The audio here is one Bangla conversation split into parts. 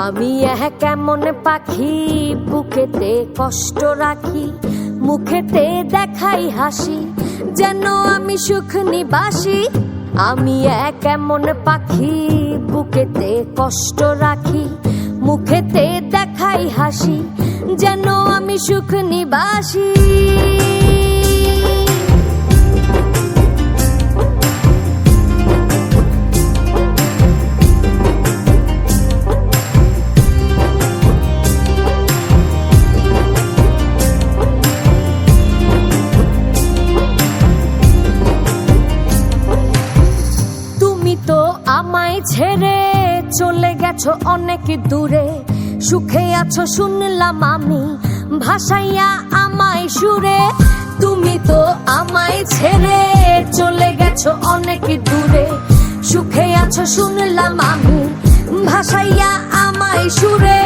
আমি কেমন পাখি বুকেতে কষ্ট রাখি, মুখেতে দেখাই হাসি, যেন আমি সুখ নিবাসী। আমি কেমন পাখি বুকেতে কষ্ট রাখি, মুখেতে দেখাই হাসি, যেন আমি সুখ নিবাসী। আমায় ছেড়ে চলে গেছো অনেক দূরে, সুখে আছো শুনলাম আমি, ভাসাইয়া আমায় সুরে। তুমি তো আমায় ছেড়ে চলে গেছো অনেক দূরে, সুখে আছো শুনলাম আমি, ভাসাইয়া আমায় সুরে।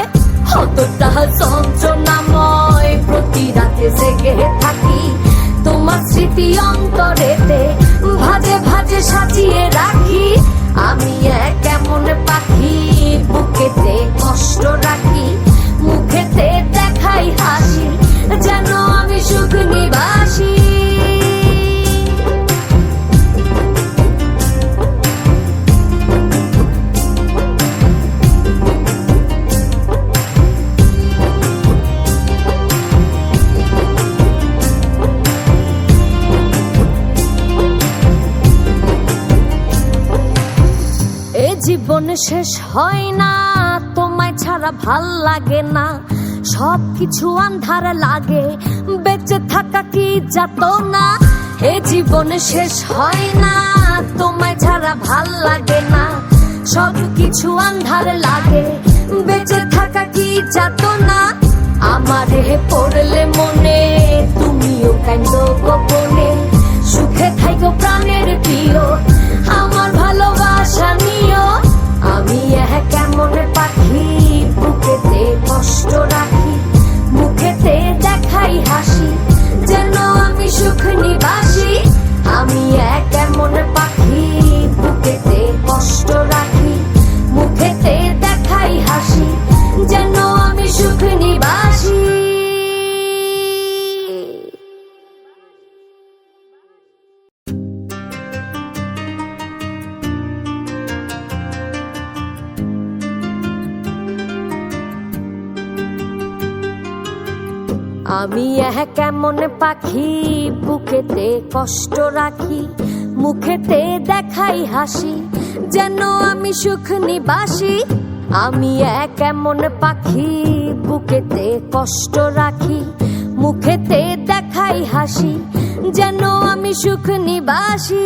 কতটা যন্ত্রণাময় প্রতি রাতে জেগে থাকি, তোমার স্মৃতি অন্তরেতে ভাজে ভাজে সাজিয়ে রাখি। আমি কেমন পাখি বুকেতে কষ্ট রাখি, মুখেতে দেখাই হাসি, যেন আমি সুখ নিবাসী। জীবন শেষ হয় না, তোমায় ছাড়া ভাল লাগে না, সবকিছু আন্ধার লাগে, বেঁচে থাকা কি যাতনা। এ জীবন শেষ হয় না, তোমায় ছাড়া ভাল লাগে না, সবকিছু আন্ধার লাগে, বেঁচে থাকা কি যাতনা। আমারে পড়লে মনে তুমিও কান্দো গোপনে, সুখে থাইকো প্রাণের প্রিয়, আমার ভালোবাসা নিও। আমি কেমন পাখি বুকেতে কষ্ট রাখি, মুখেতে দেখাই হাসি, যেন আমি সুখ নিবাসী। আমি কেমন পাখি বুকেতে কষ্ট রাখি, মুখেতে দেখাই হাসি, যেন আমি সুখ নিবাসী। আমি কেমন পাখি বুকেতে কষ্ট রাখি, মুখেতে দেখাই হাসি, যেন আমি সুখ নিবাসী। আমি কেমন পাখি বুকেতে কষ্ট রাখি, মুখেতে দেখাই হাসি, যেন আমি সুখ নিবাসী।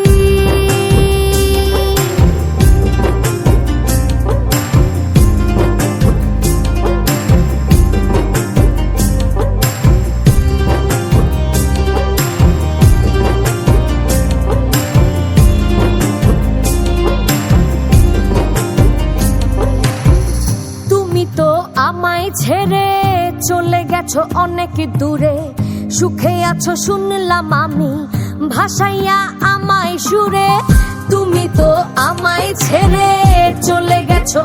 আমায় ছেড়ে চলে গেছো অনেক দূরে, সুখে আছো শুনলাম আমি, ভাসাইয়া আমায় সুরে। তুমি তো আমায় ছেড়ে চলে গেছো।